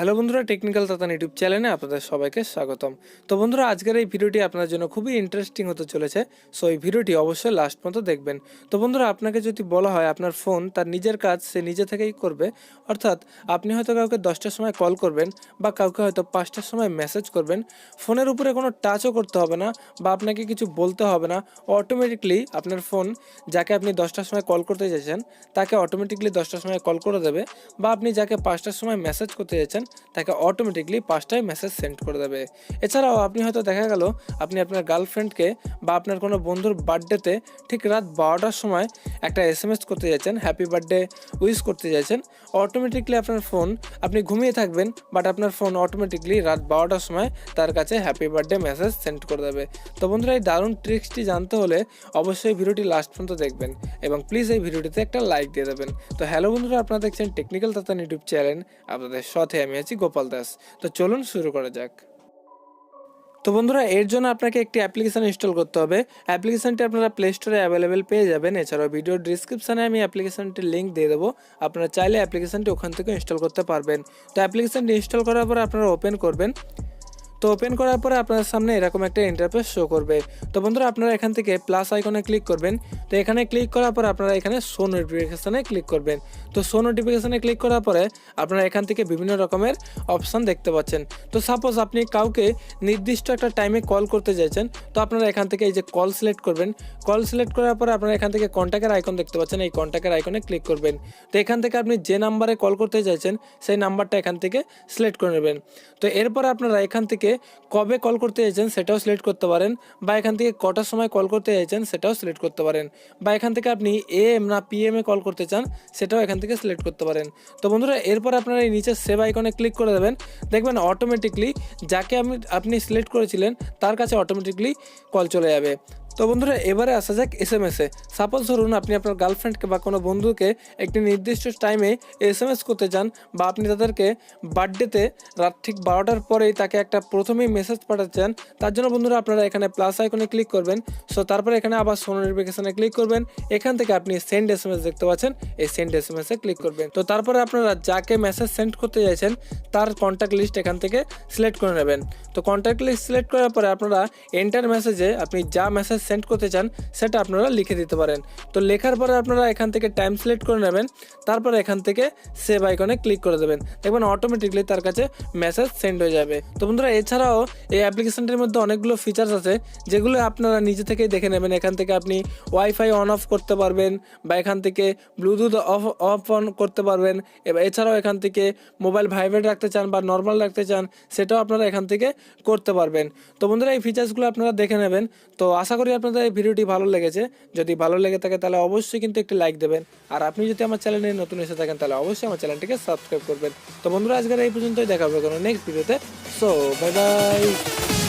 Hello বন্ধুরা, technical Tatan YouTube চ্যানেলে আপনাদের সবাইকে স্বাগতম। তো বন্ধুরা, আজকের এই ভিডিওটি আপনার জন্য খুবই ইন্টারেস্টিং হতে চলেছে। সো এই ভিডিওটি অবশ্যই লাস্ট পর্যন্ত দেখবেন। তো বন্ধুরা, আপনাকে যদি বলা হয় আপনার ফোন তার নিজের কাজ সে নিজে থেকেই করবে, অর্থাৎ আপনি হয়তো কাউকে 10টার সময় কল করবেন বা কাউকে হয়তো 5টার সময় মেসেজ করবেন, ফোনের উপরে কোনো টাচও করতে হবে না বা আপনাকে কিছু বলতে হবে না, অটোমেটিকলি আপনার ফোন যাকে আপনি 10টার সময় কল করতে চাইছেন তাকে অটোমেটিকলি 10টার সময় কল করে দেবে, বা আপনি যাকে 5টার সময় মেসেজ করতে চাইছেন তাকে অটোমেটিকলি 5টায় মেসেজ সেন্ড করে দেবে। এছাড়াও আপনি হয়তো দেখা গেল আপনি আপনার গার্লফ্রেন্ডকে বা আপনার কোনো বন্ধুর বার্থডেতে ঠিক রাত 12টার সময় একটা SMS করতে যাচ্ছেন, হ্যাপি বার্থডে উইশ করতে যাচ্ছেন, অটোমেটিকলি আপনার ফোন, আপনি ঘুমিয়ে থাকবেন বাট আপনার ফোন অটোমেটিকলি রাত 12টার সময় তার কাছে হ্যাপি বার্থডে মেসেজ সেন্ড করে দেবে। তো বন্ধুরা, এই দারুণ ট্রিক্সটি জানতে হলে অবশ্যই ভিডিওটি লাস্ট পর্যন্ত দেখবেন এবং প্লিজ এই ভিডিওটিতে একটা লাইক দিয়ে দেবেন। তো হ্যালো বন্ধুরা, আপনারা দেখছেন টেকনিক্যাল তাতান ইউটিউব চ্যানেল, আপনাদের সাথে আমি আছি গোপাল দাস। তো চলুন শুরু করা যাক। তো বন্ধুরা, এর জন্য আপনাকে একটি অ্যাপ্লিকেশান ইনস্টল করতে হবে। অ্যাপ্লিকেশানটি আপনারা প্লে স্টোরে অ্যাভেলেবেল পেয়ে যাবেন। এছাড়াও ভিডিও ডিসক্রিপশানে আমি অ্যাপ্লিকেশানটির লিঙ্ক দিয়ে দেবো, আপনারা চাইলে অ্যাপ্লিকেশানটি ওখান থেকে ইনস্টল করতে পারবেন। তো অ্যাপ্লিকেশানটি ইনস্টল করার পরে আপনারা ওপেন করবেন। তো ওপেন করার পরে আপনার সামনে এরকম একটা ইন্টারফেস শো করবে। তো বন্ধুরা, আপনারা এখান থেকে প্লাস আইকনে ক্লিক করবেন। তো এখানে ক্লিক করার পর আপনারা এখানে শো নোটিফিকেশানে ক্লিক করবেন। তো শো নোটিফিকেশানে ক্লিক করার পরে আপনারা এখান থেকে বিভিন্ন রকমের অপশান দেখতে পাচ্ছেন। তো সাপোজ আপনি কাউকে নির্দিষ্ট একটা টাইমে কল করতে চাইছেন, তো আপনারা এখান থেকে এই যে কল সিলেক্ট করবেন। কল সিলেক্ট করার পরে আপনারা এখান থেকে কন্ট্যাক্টের আইকন দেখতে পাচ্ছেন, এই কন্ট্যাক্টের আইকনে ক্লিক করবেন। তো এখান থেকে আপনি যে নাম্বারে কল করতে চাইছেন সেই নাম্বারটা এখান থেকে সিলেক্ট করে নেবেন। তো এরপর আপনারা এখান থেকে কবে কল করতে চাইছেন সেটাও সিলেক্ট করতে পারেন, বা এখান থেকে কটার সময় কল করতে চাইছেন সেটাও সিলেক্ট করতে পারেন, বা এখান থেকে আপনি AM না PM এ কল করতে চান সেটাও এখান থেকে সিলেক্ট করতে পারেন। তো বন্ধুরা, এরপর আপনারা এই নিচে সেভ আইকনে ক্লিক করে দেবেন। দেখবেন অটোমেটিকলি যাকে আপনি সিলেক্ট করেছিলেন তার কাছে অটোমেটিকলি কল চলে যাবে। তো বন্ধুরা, এবারে আসা যাক SMS-এ। সাপোজ ধরুন আপনি আপনার গার্লফ্রেন্ডকে বা কোনো বন্ধুকে একটি নির্দিষ্ট টাইমে SMS করতে চান, বা আপনি তাদেরকে বার্থডেতে রাত ঠিক 12টার পরেই তাকে একটা প্রথমেই মেসেজ পাঠাতে চান। তার জন্য বন্ধুরা আপনারা এখানে প্লাস আইকনে ক্লিক করবেন। সো তারপরে এখানে আবার শো নোটিফিকেশনে ক্লিক করবেন। এখান থেকে আপনি সেন্ড SMS দেখতে পাচ্ছেন, এই সেন্ড SMS-এ ক্লিক করবেন। তো তারপরে আপনারা যাকে মেসেজ সেন্ড করতে চাইছেন তার কন্ট্যাক্ট লিস্ট এখান থেকে সিলেক্ট করে নেবেন। তো কন্ট্যাক্ট লিস্ট সিলেক্ট করার পরে আপনারা এন্টার মেসেজে আপনি যা মেসেজ সেন্ড করতে চান সেটা আপনারা লিখে দিতে পারেন। তো লেখার পরে আপনারা এখান থেকে টাইম সিলেক্ট করে নেবেন। তারপরে এখান থেকে সেভ আইকনে ক্লিক করে দেবেন। দেখবেন অটোমেটিকলি তার কাছে মেসেজ সেন্ড হয়ে যাবে। তো বন্ধুরা, এছাড়াও এই অ্যাপ্লিকেশনটির মধ্যে অনেকগুলো ফিচার্স আছে যেগুলো আপনারা নিজে থেকেই দেখে নেবেন। এখান থেকে আপনি ওয়াইফাই অন অফ করতে পারবেন, বা এখান থেকে ব্লুটুথ অফ অন করতে পারবেন। এছাড়াও এখান থেকে মোবাইল ভাইব্রেট রাখতে চান বা নর্মাল রাখতে চান সেটাও আপনারা এখান থেকে করতে পারবেন। তো বন্ধুরা, এই ফিচার্সগুলো আপনারা দেখে নেবেন। তো আশা করি আপনাদের এই ভিডিওটি ভালো লেগেছে। যদি ভালো লেগে থাকে তাহলে অবশ্যই কিন্তু একটি লাইক দেবেন, আর আপনি যদি আমার চ্যানেলে নতুন এসে থাকেন তাহলে অবশ্যই আমার চ্যানেলটিকে সাবস্ক্রাইব করবেন। তো বন্ধুরা, আজকের এই পর্যন্তই, দেখা হবে কোনো নেক্সট ভিডিওতে। So bye bye.